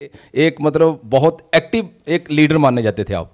एक मतलब बहुत एक्टिव एक लीडर माने जाते थे आप।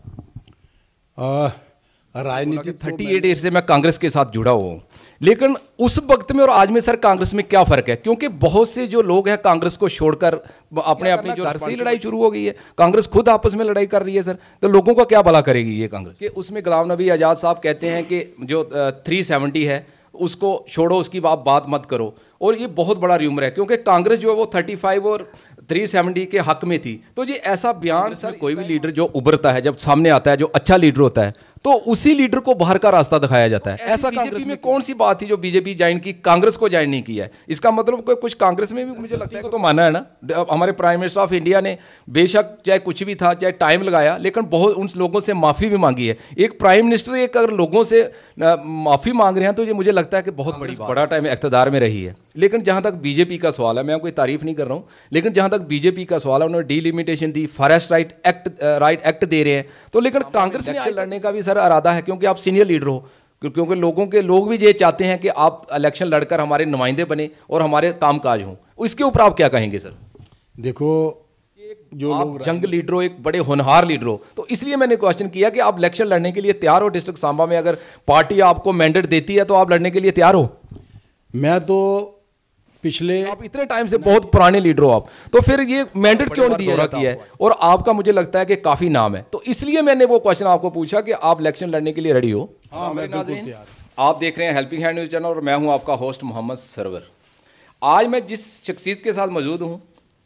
राजनीति 38 ईयर से मैं कांग्रेस के साथ जुड़ा हुआ हूँ, लेकिन उस वक्त में और आज में सर कांग्रेस में क्या फर्क है? क्योंकि बहुत से जो लोग हैं कांग्रेस को छोड़कर अपने अपनी जो घर से ही लड़ाई शुरू हो गई है, कांग्रेस खुद आपस में लड़ाई कर रही है सर। तो लोगों का क्या भला करेगी ये कांग्रेस? कि उसमें गुलाम नबी आज़ाद साहब कहते हैं कि जो 370 है उसको छोड़ो, उसकी आप बात मत करो। और ये बहुत बड़ा र्यूमर है, क्योंकि कांग्रेस जो है वो 35 और 370 के हक में थी। तो ये ऐसा बयान सर, कोई भी लीडर जो उभरता है, जब सामने आता है, जो अच्छा लीडर होता है, तो उसी लीडर को बाहर का रास्ता दिखाया जाता है। ऐसा बीजेपी में कौन सी बात थी जो बीजेपी ज्वाइन की, कांग्रेस को ज्वाइन नहीं किया है? इसका मतलब कोई कुछ कांग्रेस में भी मुझे लगता है तो माना है ना। हमारे प्राइम मिनिस्टर ऑफ इंडिया ने बेशक चाहे कुछ भी था, चाहे टाइम लगाया, लेकिन बहुत उन लोगों से माफ़ी भी मांगी है। एक प्राइम मिनिस्टर एक अगर लोगों से माफ़ी मांग रहे हैं तो ये मुझे लगता है कि बहुत बड़ा टाइम इक़्तिदार में रही है। लेकिन जहाँ तक बीजेपी का सवाल है, मैं कोई तारीफ नहीं कर रहा हूँ, लेकिन जहाँ तक बीजेपी का सवाल है, उन्होंने delimitation the, forest right act they रहे हैं। तो लेकिन कांग्रेस में लड़ने का भी सर इरादा है, क्योंकि आप सीनियर लीडर हो, क्योंकि लोग भी ये चाहते हैं कि आप इलेक्शन लड़कर हमारे नुमाइंदे बने और हमारे कामकाज हों। इसके ऊपर आप क्या कहेंगे सर? देखो, जो आप जंग लीडर हो, एक बड़े होनहार लीडर हो, तो इसलिए मैंने क्वेश्चन किया कि आप इलेक्शन लड़ने के लिए तैयार हो? डिस्ट्रिक्ट सांबा में अगर पार्टी आपको मैंडेट देती है तो आप लड़ने के लिए तैयार हो? मैं तो पिछले, आप इतने टाइम से बहुत पुराने लीडर हो आप, तो फिर ये मैंडेट क्यों नहीं दिया जाती है? और आपका मुझे लगता है कि काफी नाम है, तो इसलिए मैंने वो क्वेश्चन आपको पूछा कि आप इलेक्शन लड़ने के लिए रेडी हो? हाँ, मैं बिल्कुल तैयार। आप देख रहे हैं हेल्पिंग हैंड न्यूज़ चैनल और मैं हूं आपका होस्ट मोहम्मद सरवर। आज मैं जिस शख्सियत के साथ मौजूद हूं,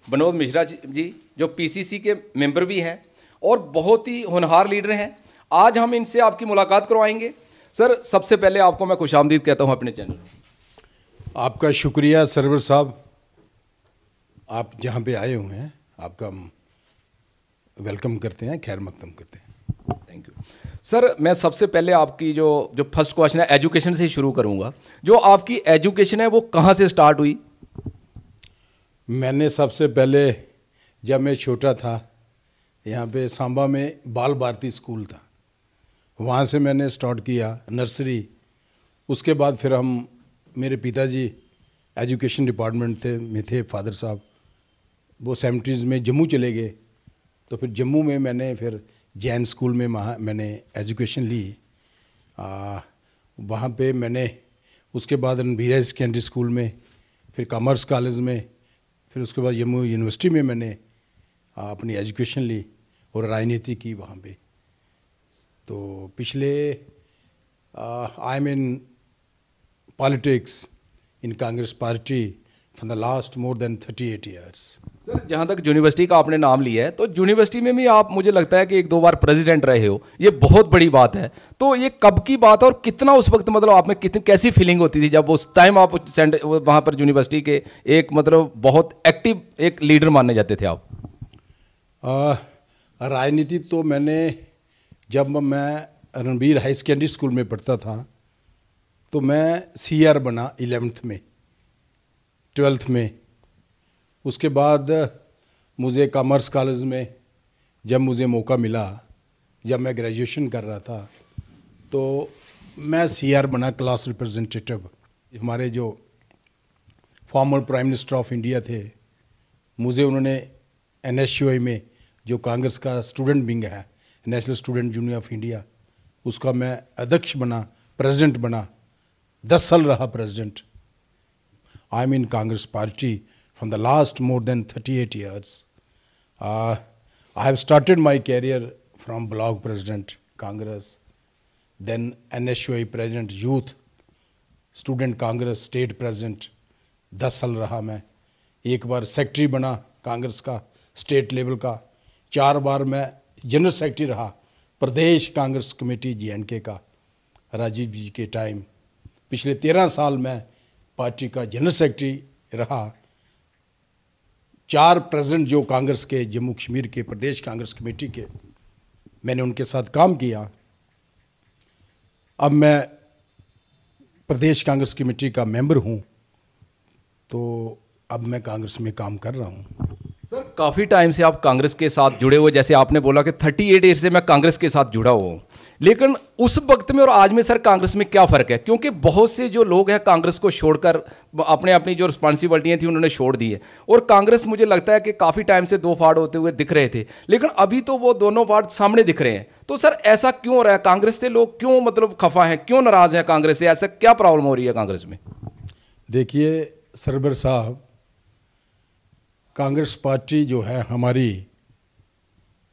विनोद मिश्रा जी, जो पीसीसी के मेंबर भी हैं और बहुत ही होनहार लीडर हैं। आज हम इनसे आपकी मुलाकात करवाएंगे। सर, सबसे पहले आपको मैं खुशामदीद कहता हूं अपने चैनल। आपका शुक्रिया सरवर साहब, आप जहाँ पे आए हुए हैं आपका वेलकम करते हैं, खैर मकदम करते हैं। Thank you sir. मैं सबसे पहले आपकी जो फर्स्ट क्वेश्चन है एजुकेशन से ही शुरू करूँगा। जो आपकी एजुकेशन है वो कहाँ से स्टार्ट हुई? मैंने सबसे पहले, जब मैं छोटा था, यहाँ पे सांबा में बाल भारती स्कूल था, वहाँ से मैंने स्टार्ट किया नर्सरी। उसके बाद फिर मेरे पिताजी एजुकेशन डिपार्टमेंट में थे, फादर साहब, वो 70s में जम्मू चले गए। तो फिर जम्मू में मैंने फिर जैन स्कूल में मैंने एजुकेशन ली। वहाँ पे मैंने उसके बाद रणबीर सेकेंडरी स्कूल में, फिर कॉमर्स कॉलेज में, फिर उसके बाद जम्मू यूनिवर्सिटी में मैंने अपनी एजुकेशन ली और राजनीति की वहाँ पे। तो पिछले आई am in politics in Congress party for the last more than 38 years. Sir, जहाँ तक यूनिवर्सिटी का आपने नाम लिया है, तो यूनिवर्सिटी में भी आप, मुझे लगता है कि 1-2 बार प्रेसिडेंट रहे हो, ये बहुत बड़ी बात है। तो ये कब की बात है और कितना उस वक्त मतलब आप में कितनी कैसी फीलिंग होती थी जब उस टाइम आप वहाँ पर यूनिवर्सिटी के एक मतलब बहुत एक्टिव एक लीडर माने जाते थे आप? राजनीति तो मैंने, जब मैं रणबीर हाई सेकेंडरी स्कूल में पढ़ता था तो मैं CR बना 11th में, 12th में। उसके बाद मुझे कॉमर्स कॉलेज में जब मुझे मौका मिला, जब मैं ग्रेजुएशन कर रहा था, तो मैं CR बना, क्लास रिप्रेजेंटेटिव। हमारे जो former prime minister of India थे, मुझे उन्होंने NSUI में, जो कांग्रेस का स्टूडेंट विंग है, national student union of India, उसका मैं अध्यक्ष बना, प्रेसिडेंट बना, 10 साल रहा president. I am in Congress party from the last more than 38 years. I have started my career from block president Congress, then NSUI president, youth student Congress state president, 10 साल रहा मैं। एक बार सेक्रेटरी बना कांग्रेस का स्टेट लेवल का, 4 बार मैं जनरल सेक्रेटरी रहा प्रदेश Congress committee JNK का, राजीव जी के टाइम। पिछले 13 साल मैं पार्टी का जनरल सेक्रेटरी रहा। 4 प्रेसिडेंट जो कांग्रेस के जम्मू कश्मीर के प्रदेश कांग्रेस कमेटी के, मैंने उनके साथ काम किया। अब मैं प्रदेश कांग्रेस कमेटी का मेंबर हूं, तो अब मैं कांग्रेस में काम कर रहा हूं। सर, काफ़ी टाइम से आप कांग्रेस के साथ जुड़े हुए, जैसे आपने बोला कि 38 ईयर से मैं कांग्रेस के साथ जुड़ा हुआ हूँ, लेकिन उस वक्त में और आज में सर कांग्रेस में क्या फ़र्क है? क्योंकि बहुत से जो लोग हैं कांग्रेस को छोड़कर अपने अपनी जो रिस्पॉन्सिबिलिटियाँ थी उन्होंने छोड़ दी है, और कांग्रेस मुझे लगता है कि काफ़ी टाइम से दो फाड़ होते हुए दिख रहे थे, लेकिन अभी तो वो दोनों फाड़ सामने दिख रहे हैं। तो सर ऐसा क्यों हो रहा है? कांग्रेस से लोग क्यों मतलब खफा हैं, क्यों नाराज़ हैं कांग्रेस से? ऐसा क्या प्रॉब्लम हो रही है कांग्रेस में? देखिए सरवर साहब, कांग्रेस पार्टी जो है हमारी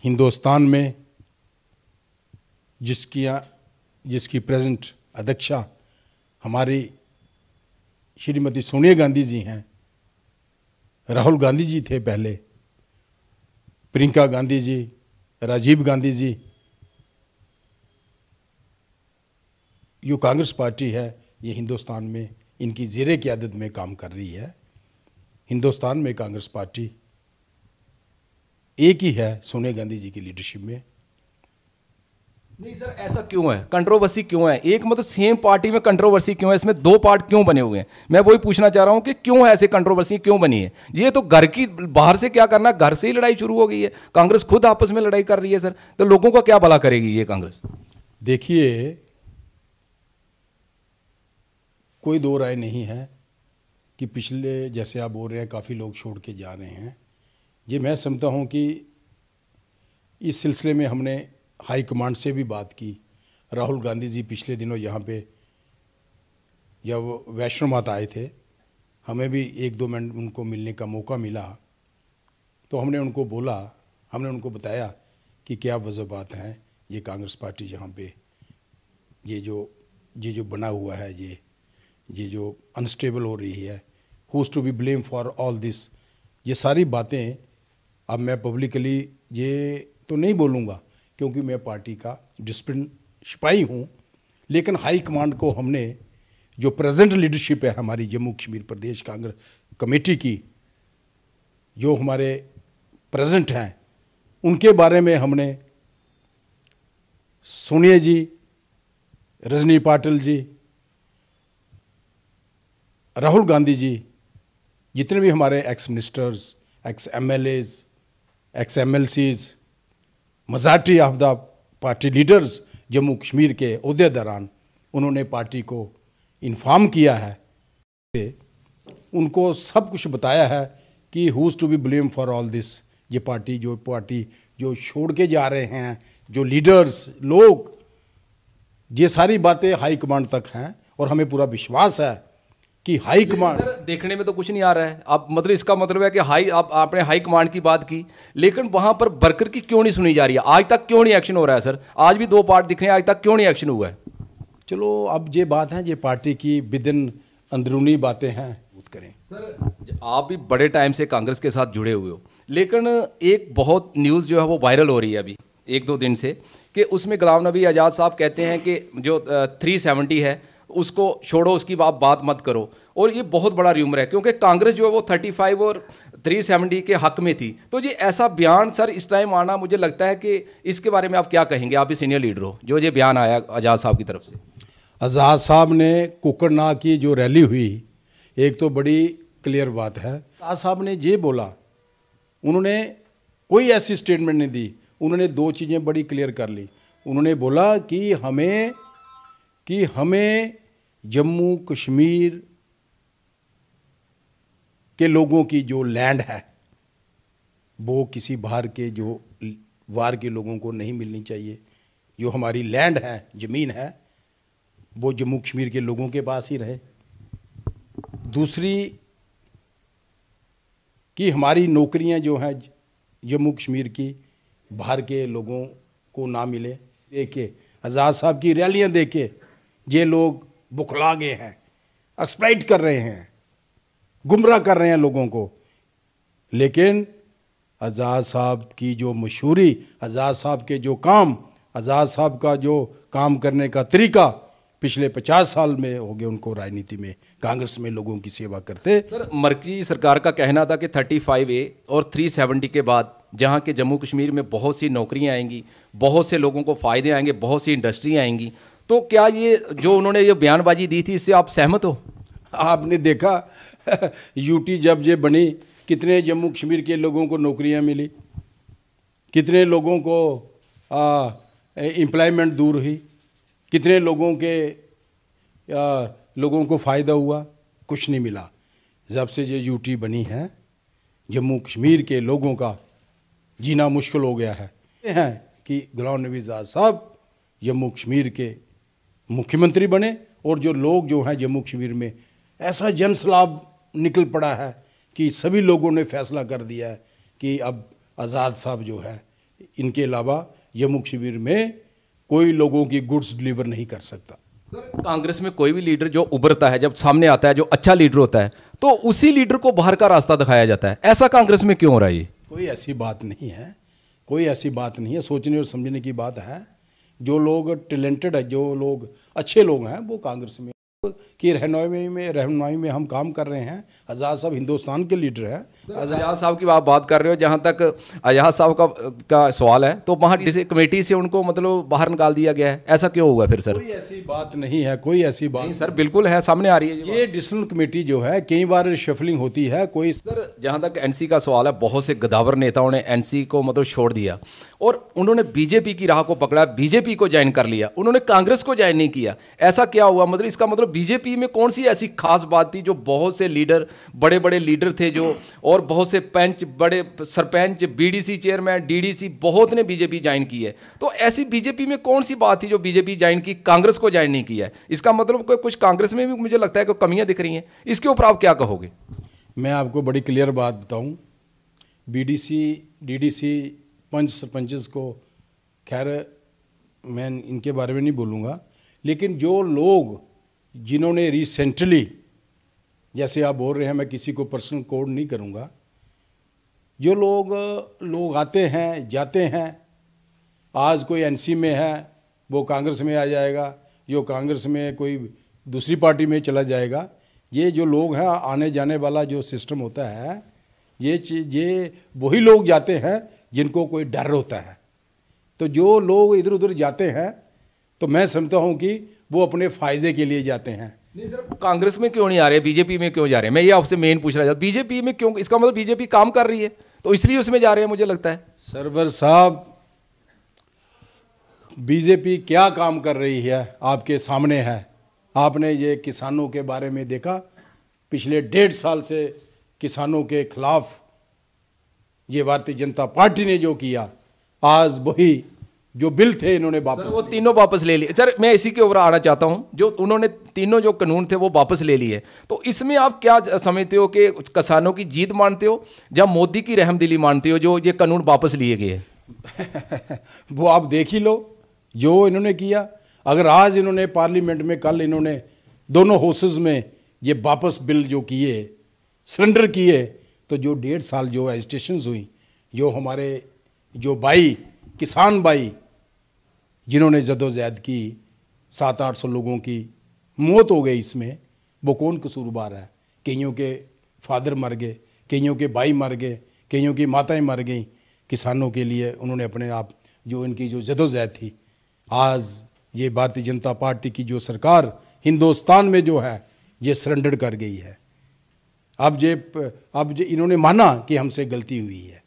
हिंदुस्तान में जिसकी प्रेजेंट अध्यक्षा हमारी श्रीमती सोनिया गांधी जी हैं, राहुल गांधी जी थे पहले, प्रियंका गांधी जी, राजीव गांधी जी, जो कांग्रेस पार्टी है ये हिंदुस्तान में इनकी ज़ेरे क़यादत में काम कर रही है। हिंदुस्तान में कांग्रेस पार्टी एक ही है सोनिया गांधी जी की लीडरशिप में। नहीं सर, ऐसा क्यों है? कंट्रोवर्सी क्यों है? एक मतलब सेम पार्टी में कंट्रोवर्सी क्यों है? इसमें दो पार्ट क्यों बने हुए हैं? मैं वही पूछना चाह रहा हूं कि क्यों ऐसे कंट्रोवर्सी क्यों बनी है? ये तो घर की, बाहर से क्या करना, घर से ही लड़ाई शुरू हो गई है। कांग्रेस खुद आपस में लड़ाई कर रही है सर, तो लोगों का क्या भला करेगी ये कांग्रेस? देखिए, कोई दो राय नहीं है कि पिछले, जैसे आप बोल रहे हैं, काफ़ी लोग छोड़ के जा रहे हैं। ये मैं समझता हूँ कि इस सिलसिले में हमने हाई कमांड से भी बात की। राहुल गांधी जी पिछले दिनों यहाँ पे जब वैष्णो माता आए थे, हमें भी 1-2 मिनट उनको मिलने का मौका मिला, तो हमने उनको बोला, हमने उनको बताया कि क्या वजूहत हैं ये कांग्रेस पार्टी यहाँ पे ये जो बना हुआ है, ये जो अनस्टेबल हो रही है, who is to be blame for all this. ये सारी बातें अब मैं पब्लिकली ये तो नहीं बोलूँगा क्योंकि मैं पार्टी का डिसिप्लिन सिपाही हूँ, लेकिन हाई कमांड को हमने, जो प्रेजेंट लीडरशिप है हमारी जम्मू कश्मीर प्रदेश कांग्रेस कमेटी की, जो हमारे प्रेजेंट हैं, उनके बारे में हमने सोनिया जी, रजनी पाटिल जी, राहुल गांधी जी, जितने भी हमारे x ministers, x MLAs, x MLCs, majority of the party leaders Jammu Kashmir के ओहदेदारान, उन्होंने पार्टी को इन्फॉर्म किया है, उनको सब कुछ बताया है कि who is to be blame for all this. ये पार्टी जो छोड़ के जा रहे हैं, जो लीडर्स लोग, ये सारी बातें हाई कमांड तक हैं और हमें पूरा विश्वास है कि हाई कमांड। देखने में तो कुछ नहीं आ रहा है। अब मतलब इसका मतलब है कि आपने हाई कमांड की बात की, लेकिन वहां पर वर्कर की क्यों नहीं सुनी जा रही है? आज तक क्यों नहीं एक्शन हो रहा है सर? आज भी दो पार्ट दिख रहे हैं, आज तक क्यों नहीं एक्शन हुआ है? चलो अब ये बात है, ये पार्टी की विदिन अंदरूनी बातें हैं, करें। सर आप भी बड़े टाइम से कांग्रेस के साथ जुड़े हुए हो, लेकिन एक बहुत न्यूज़ जो है वो वायरल हो रही है अभी 1-2 दिन से, कि उसमें गुलाम नबी आज़ाद साहब कहते हैं कि जो 370 है उसको छोड़ो, उसकी बात मत करो। और ये बहुत बड़ा र्यूमर है क्योंकि कांग्रेस जो है वो 35 और 370 के हक में थी। तो ये ऐसा बयान सर इस टाइम आना, मुझे लगता है कि इसके बारे में आप क्या कहेंगे? आप भी सीनियर लीडर हो, जो ये बयान आया आज़ाद साहब की तरफ से। आज़ाद साहब ने कुकरनाग की जो रैली हुई, एक तो बड़ी क्लियर बात है, आज़ाद साहब ने ये बोला, उन्होंने कोई ऐसी स्टेटमेंट नहीं दी, उन्होंने 2 चीज़ें बड़ी क्लियर कर ली। उन्होंने बोला कि हमें जम्मू कश्मीर के लोगों की जो लैंड है वो किसी बाहर के के लोगों को नहीं मिलनी चाहिए। जो हमारी लैंड है, ज़मीन है, वो जम्मू कश्मीर के लोगों के पास ही रहे। दूसरी कि हमारी नौकरियां जो हैं जम्मू कश्मीर की बाहर के लोगों को ना मिले। देखे आज़ाद साहब की रैलियां देखे, ये लोग बुखला गए हैं, एक्सप्लॉइट कर रहे हैं, गुमराह कर रहे हैं लोगों को। लेकिन आज़ाद साहब की जो मशहूरी, आज़ाद साहब के जो काम, आज़ाद साहब का जो काम करने का तरीका, पिछले 50 साल में हो गए उनको राजनीति में, कांग्रेस में लोगों की सेवा करते। सर मर्कजी सरकार का कहना था कि 35A और 370 के बाद जहां के जम्मू कश्मीर में बहुत सी नौकरियां आएंगी, बहुत से लोगों को फ़ायदे आएंगे, बहुत सी इंडस्ट्री आएंगी। तो क्या ये जो उन्होंने ये बयानबाजी दी थी, इससे आप सहमत हो? आपने देखा यूटी जब ये बनी, कितने जम्मू कश्मीर के लोगों को नौकरियां मिली, कितने लोगों को एम्प्लॉयमेंट दूर हुई, कितने लोगों को फ़ायदा हुआ, कुछ नहीं मिला। जब से ये यूटी बनी है, जम्मू कश्मीर के लोगों का जीना मुश्किल हो गया है। कि गुलाम नबी आज़ाद साहब जम्मू कश्मीर के मुख्यमंत्री बने और जो लोग जो हैं जम्मू कश्मीर में, ऐसा जन सैलाब निकल पड़ा है कि सभी लोगों ने फैसला कर दिया है कि अब आज़ाद साहब जो है, इनके अलावा जम्मू कश्मीर में कोई लोगों की गुड्स डिलीवर नहीं कर सकता। सर, कांग्रेस में कोई भी लीडर जो उभरता है, जब सामने आता है, जो अच्छा लीडर होता है, तो उसी लीडर को बाहर का रास्ता दिखाया जाता है। ऐसा कांग्रेस में क्यों हो रहा है? ये कोई ऐसी बात नहीं है, कोई ऐसी बात नहीं है। सोचने और समझने की बात है। जो लोग टैलेंटेड है, जो लोग अच्छे लोग हैं, वो कांग्रेस में की रहनुमाई में हम काम कर रहे हैं। आज़ाद साहब हिंदुस्तान के लीडर हैं। आज़ाद साहब की आप बात कर रहे हो, जहाँ तक आज़ाद साहब का सवाल है, तो वहाँ कमेटी से उनको मतलब बाहर निकाल दिया गया है। ऐसा क्यों हुआ फिर सर? कोई ऐसी बात नहीं है, कोई ऐसी बात नहीं सर, बिल्कुल है, सामने आ रही है ये डिविजनल कमेटी जो है, कई बार शफलिंग होती है। कोई सर, जहाँ तक एनसी का सवाल है, बहुत से गदावर नेताओं ने एनसी को मतलब छोड़ दिया और उन्होंने बीजेपी की राह को पकड़ा, बीजेपी को ज्वाइन कर लिया, उन्होंने कांग्रेस को ज्वाइन नहीं किया। ऐसा क्या हुआ? मतलब इसका मतलब बीजेपी में कौन सी ऐसी खास बात थी जो बहुत से लीडर, बड़े बड़े लीडर थे जो, और बहुत से पंच, बड़े सरपंच, बीडीसी चेयरमैन, डीडीसी, बहुत ने बीजेपी ज्वाइन की है। तो ऐसी बीजेपी में कौन सी बात थी जो बीजेपी ज्वाइन की, कांग्रेस को ज्वाइन नहीं किया है? इसका मतलब कुछ कांग्रेस में भी मुझे लगता है कि कमियां दिख रही हैं। इसके ऊपर आप क्या कहोगे? मैं आपको बड़ी क्लियर बात बताऊं, बीडीसी, डीडीसी, पंच, सरपंचेस को, खैर मैं इनके बारे में नहीं बोलूँगा, लेकिन जो लोग जिन्होंने रिसेंटली, जैसे आप बोल रहे हैं, मैं किसी को पर्सनल कोड नहीं करूँगा, जो लोग आते हैं जाते हैं, आज कोई एनसी में है वो कांग्रेस में आ जाएगा, जो कांग्रेस में कोई दूसरी पार्टी में चला जाएगा। ये जो लोग हैं, आने जाने वाला जो सिस्टम होता है, ये वही लोग जाते हैं जिनको कोई डर होता है। तो जो लोग इधर उधर जाते हैं, तो मैं समझता हूँ कि वो अपने फ़ायदे के लिए जाते हैं। नहीं सर, कांग्रेस में क्यों नहीं आ रहे, बीजेपी में क्यों जा रहे हैं? मैं ये आपसे मेन पूछ रहा था, बीजेपी में क्यों? इसका मतलब बीजेपी काम कर रही है तो इसलिए उसमें जा रहे हैं, मुझे लगता है। सरवर साहब, बीजेपी क्या काम कर रही है आपके सामने है। आपने ये किसानों के बारे में देखा, पिछले 1.5 साल से किसानों के खिलाफ ये भारतीय जनता पार्टी ने जो किया, आज वही जो बिल थे इन्होंने वापस, वो तीनों वापस ले लिए। सर, मैं इसी के ऊपर आना चाहता हूं, जो उन्होंने तीनों जो कानून थे वो वापस ले लिए, तो इसमें आप क्या समझते हो कि किसानों की जीत मानते हो या मोदी की रहमदिली मानते हो जो ये कानून वापस लिए गए? वो आप देख ही लो जो इन्होंने किया। अगर आज इन्होंने पार्लियामेंट में, कल इन्होंने दोनों हाउसेस में ये वापस बिल जो किए, सरेंडर किए, तो जो 1.5 साल जो एजिटेशंस हुई, जो हमारे जो किसान भाई जिन्होंने जदोजहद की, 700-800 लोगों की मौत हो गई, इसमें वो कौन कसूरवार है? कईयों के फादर मर गए, कईयों के भाई मर गए, कईयों की माताएं मर गईं। किसानों के लिए उन्होंने अपने आप जो इनकी जो जदोजहद थी, आज ये भारतीय जनता पार्टी की जो सरकार हिंदुस्तान में जो है, ये सरेंडर कर गई है। अब जे इन्होंने माना कि हमसे गलती हुई है।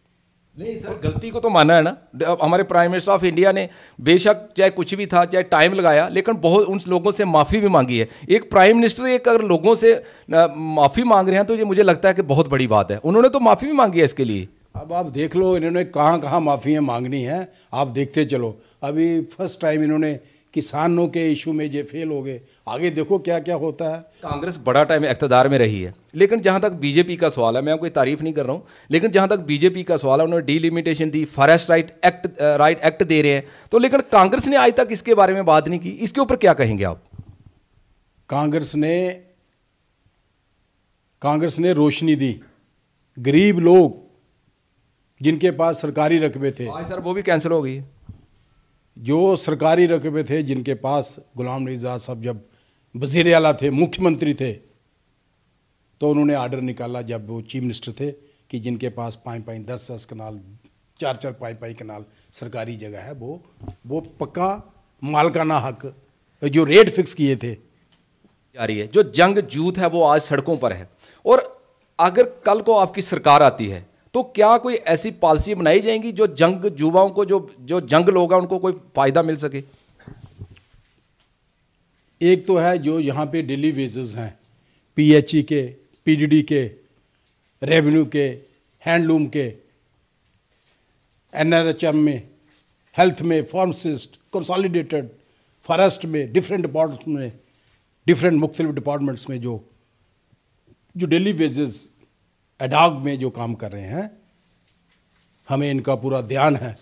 नहीं सर, गलती को तो माना है ना। हमारे प्राइम मिनिस्टर ऑफ इंडिया ने बेशक चाहे कुछ भी था, चाहे टाइम लगाया, लेकिन बहुत उन लोगों से माफ़ी भी मांगी है। एक प्राइम मिनिस्टर एक अगर लोगों से माफ़ी मांग रहे हैं तो ये मुझे लगता है कि बहुत बड़ी बात है। उन्होंने तो माफ़ी भी मांगी है इसके लिए। अब आप देख लो इन्होंने कहाँ कहाँ माफ़ियाँ मांगनी है, आप देखते चलो। अभी फर्स्ट टाइम इन्होंने किसानों के इशू में ये फेल हो गए, आगे देखो क्या क्या होता है। कांग्रेस बड़ा टाइम इक़्तिदार में रही है, लेकिन जहाँ तक बीजेपी का सवाल है, मैं कोई तारीफ नहीं कर रहा हूँ, लेकिन जहाँ तक बीजेपी का सवाल है, उन्होंने delimitation the, forest right act they रहे हैं, तो लेकिन कांग्रेस ने आज तक इसके बारे में बात नहीं की। इसके ऊपर क्या कहेंगे आप? कांग्रेस ने रोशनी दी। गरीब लोग जिनके पास सरकारी रकबे थे, आज सर वो भी कैंसिल हो गई है। जो सरकारी रकबे थे जिनके पास, गुलाम नबी आज़ाद साहब जब वज़ीर आला थे, मुख्यमंत्री थे, तो उन्होंने आर्डर निकाला जब वो चीफ मिनिस्टर थे कि जिनके पास 5-5, 10-10 कनाल, 4-4, 5-5 कनाल सरकारी जगह है, वो पक्का मालकाना हक जो रेट फिक्स किए थे जारी है। जो जंग जूथ है वो आज सड़कों पर है, और अगर कल को आपकी सरकार आती है तो क्या कोई ऐसी पॉलिसी बनाई जाएंगी जो जंग युवाओं को, जो जंग लोग हैं उनको कोई फायदा मिल सके? एक तो है जो यहाँ पे डेली वेजेस हैं, पीएचई के, पीडीडी के, रेवेन्यू के, हैंडलूम के, एनआरएचएम में, हेल्थ में, फार्मासिस्ट, कंसोलिडेटेड, फॉरेस्ट में, डिफरेंट डिपार्टमेंट्स में, डिफरेंट मुख्तलिफ डिपार्टमेंट्स में जो डेली वेजेस एडाग में जो काम कर रहे हैं, हमें इनका पूरा ध्यान है।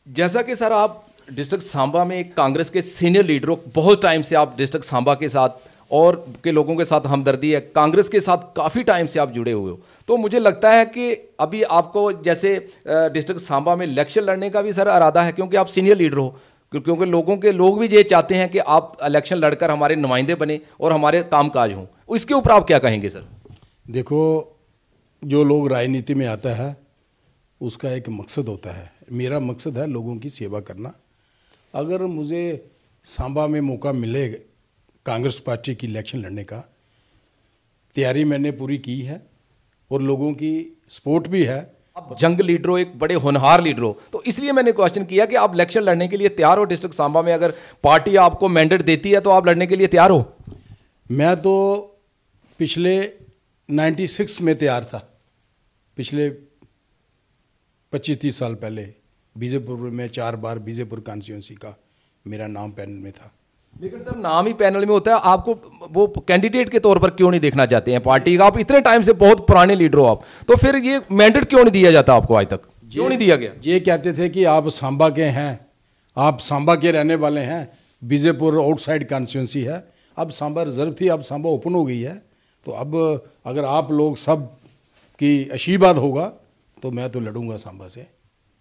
जैसा कि सर आप डिस्ट्रिक्ट सांबा में एक कांग्रेस के सीनियर लीडर हो, बहुत टाइम से आप डिस्ट्रिक्ट सांबा के साथ और के लोगों के साथ हमदर्दी है, कांग्रेस के साथ काफ़ी टाइम से आप जुड़े हुए हो, तो मुझे लगता है कि अभी आपको जैसे डिस्ट्रिक्ट सांबा में इलेक्शन लड़ने का भी सर इरादा है, क्योंकि आप सीनियर लीडर हो, क्योंकि लोग भी ये चाहते हैं कि आप इलेक्शन लड़कर हमारे नुमाइंदे बने और हमारे कामकाज हों। इसके ऊपर आप क्या कहेंगे सर? देखो, जो लोग राजनीति में आता है उसका एक मकसद होता है। मेरा मकसद है लोगों की सेवा करना। अगर मुझे सांबा में मौका मिले कांग्रेस पार्टी की इलेक्शन लड़ने का, तैयारी मैंने पूरी की है और लोगों की सपोर्ट भी है। आप जंग लीडर हो, एक बड़े होनहार लीडर हो, तो इसलिए मैंने क्वेश्चन किया कि आप इलेक्शन लड़ने के लिए तैयार हो डिस्ट्रिक्ट सांबा में? अगर पार्टी आपको मैंडेट देती है तो आप लड़ने के लिए तैयार हो? मैं तो पिछले 96 में तैयार था। पिछले 25-30 साल पहले बीजेपुर में 4 बार बीजेपुर कॉन्स्टिट्यूंसी का मेरा नाम पैनल में था। लेकिन सर नाम ही पैनल में होता है, आपको वो कैंडिडेट के तौर पर क्यों नहीं देखना चाहते हैं पार्टी का? आप इतने टाइम से बहुत पुराने लीडर हो आप, तो फिर ये मैंडेट क्यों नहीं दिया जाता आपको? आज तक क्यों नहीं दिया गया? ये कहते थे कि आप सांबा के हैं, आप सांबा के रहने वाले हैं, बीजेपुर आउटसाइड कॉन्स्टिट्यूंसी है। अब सांबा रिजर्व थी, अब सांबा ओपन हो गई है। तो अब अगर आप लोग सब की आशीर्वाद होगा तो मैं तो लड़ूंगा सांबा से।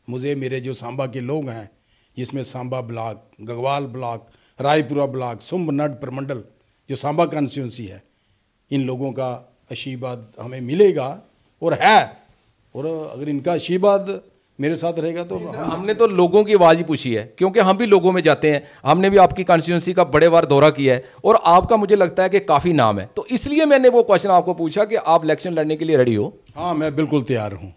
मुझे मेरे जो सांबा के लोग हैं, जिसमें Samba block, Gagwal block, Raipura block, सुंब नड प्रमंडल, जो सांबा कॉन्स्टिट्यूंसी है, इन लोगों का आशीर्वाद हमें मिलेगा और है। और अगर इनका आशीर्वाद मेरे साथ रहेगा तो हमने तो लोगों की आवाज़ ही पूछी है, क्योंकि हम भी लोगों में जाते हैं। हमने भी आपकी कॉन्स्टिट्यूंसी का बड़े बार दौरा किया है और आपका मुझे लगता है कि काफ़ी नाम है, तो इसलिए मैंने वो क्वेश्चन आपको पूछा कि आप इलेक्शन लड़ने के लिए रेडी हो? हाँ, मैं बिल्कुल तैयार हूँ।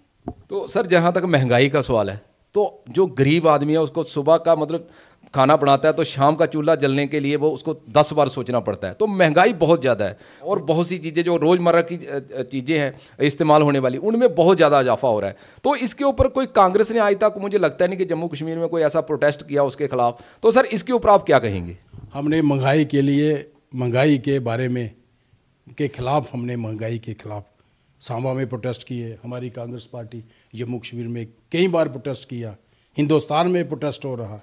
तो सर जहाँ तक महंगाई का सवाल है, तो जो गरीब आदमी है उसको सुबह का मतलब खाना बनाता है तो शाम का चूल्हा जलने के लिए वो उसको 10 बार सोचना पड़ता है। तो महंगाई बहुत ज़्यादा है और बहुत सी चीज़ें जो रोज़मर्रा की चीज़ें हैं इस्तेमाल होने वाली, उनमें बहुत ज़्यादा इजाफा हो रहा है। तो इसके ऊपर कोई कांग्रेस ने आज तक, मुझे लगता नहीं कि जम्मू कश्मीर में कोई ऐसा प्रोटेस्ट किया उसके खिलाफ। तो सर इसके ऊपर आप क्या कहेंगे? हमने महंगाई के लिए, महंगाई के बारे में के खिलाफ, हमने महंगाई के खिलाफ सांबा में प्रोटेस्ट किए। हमारी कांग्रेस पार्टी जम्मू कश्मीर में कई बार प्रोटेस्ट किया, हिंदुस्तान में प्रोटेस्ट हो रहा।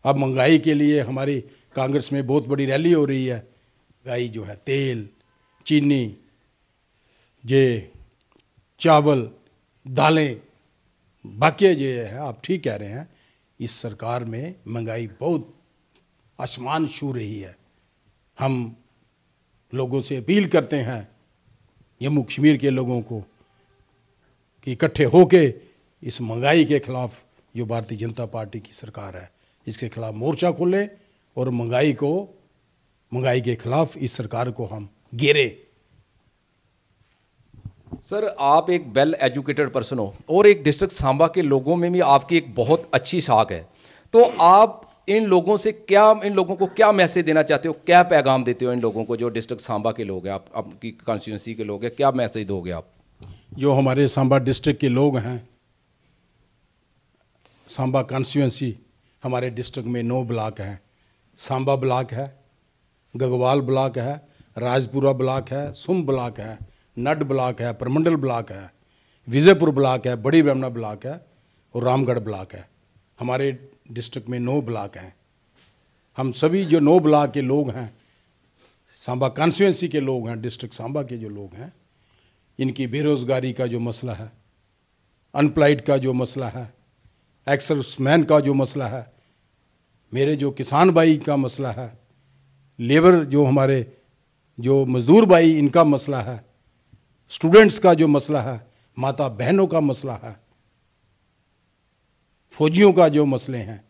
अब महंगाई के लिए हमारी कांग्रेस में बहुत बड़ी रैली हो रही है। महंगाई जो है, तेल, चीनी, ये चावल, दालें, बाकी ये है, आप ठीक कह रहे हैं, इस सरकार में महंगाई बहुत आसमान छू रही है। हम लोगों से अपील करते हैं, जम्मू कश्मीर के लोगों को, कि इकट्ठे होके इस महंगाई के खिलाफ, जो भारतीय जनता पार्टी की सरकार है, इसके खिलाफ मोर्चा खोलें और महंगाई के खिलाफ इस सरकार को हम घेरे। सर आप एक वेल एजुकेटेड पर्सन हो और एक डिस्ट्रिक्ट सांबा के लोगों में भी आपकी एक बहुत अच्छी साख है, तो आप इन लोगों को क्या मैसेज देना चाहते हो, क्या पैगाम देते हो इन लोगों को जो डिस्ट्रिक्ट सांबा के लोग हैं, आप आपकी कॉन्स्टिट्यूंसी के लोग हैं, क्या मैसेज दोगे आप? जो हमारे सांबा डिस्ट्रिक्ट के लोग हैं, सांबा कॉन्स्टिट्यूंसी, हमारे डिस्ट्रिक्ट में 9 ब्लॉक हैं। सांबा ब्लॉक है, गगवाल ब्लॉक है, राजपुरा ब्लॉक है, सुंब ब्लॉक है, नड ब्लॉक है, प्रमंडल ब्लॉक है, विजयपुर ब्लॉक है, बड़ी ब्रह्मणा ब्लॉक है और रामगढ़ ब्लॉक है। हमारे डिस्ट्रिक्ट में 9 ब्लॉक हैं। हम सभी जो 9 ब्लॉक के लोग हैं, सांबा कॉन्स्टिट्यूंसी के लोग हैं, डिस्ट्रिक्ट सांबा के जो लोग हैं, इनकी बेरोज़गारी का जो मसला है, अनप्लॉयड का जो मसला है, एक्सर्विसमैन का जो मसला है, मेरे जो किसान भाई का मसला है, लेबर जो हमारे जो मज़दूर भाई, इनका मसला है, स्टूडेंट्स का जो मसला है, माता बहनों का मसला है, फौजियों का जो मसले हैं,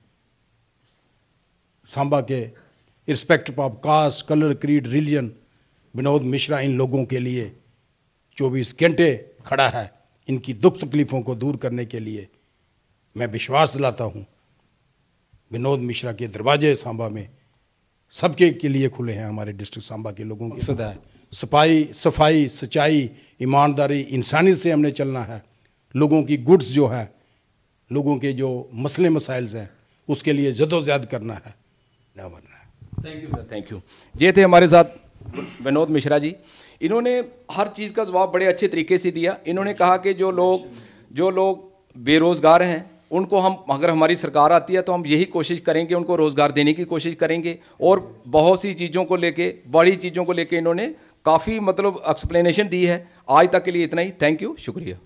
सांबा के irrespective of caste, colour, creed, religion, Vinod Mishra इन लोगों के लिए 24 घंटे खड़ा है। इनकी दुख तकलीफ़ों को दूर करने के लिए मैं विश्वास दिलाता हूँ। विनोद मिश्रा के दरवाजे सांबा में सबके के लिए खुले हैं। हमारे डिस्ट्रिक्ट सांबा के लोगों की मकसद है सफाई, सच्चाई, ईमानदारी, इंसानियत से हमने चलना है। लोगों की गुड्स जो है, लोगों के जो मसले मसाइल हैं, उसके लिए जदोजहद करना है, ना मरना है। Thank you sir, thank you. ये थे हमारे साथ विनोद मिश्रा जी। इन्होंने हर चीज़ का जवाब बड़े अच्छे तरीके से दिया। इन्होंने कहा कि जो लोग बेरोज़गार हैं उनको हम, अगर हमारी सरकार आती है तो हम यही कोशिश करेंगे, उनको रोज़गार देने की कोशिश करेंगे। और बहुत सी चीज़ों को लेके, बड़ी चीज़ों को लेके इन्होंने काफ़ी मतलब एक्सप्लेनेशन दी है। आज तक के लिए इतना ही। थैंक यू, शुक्रिया।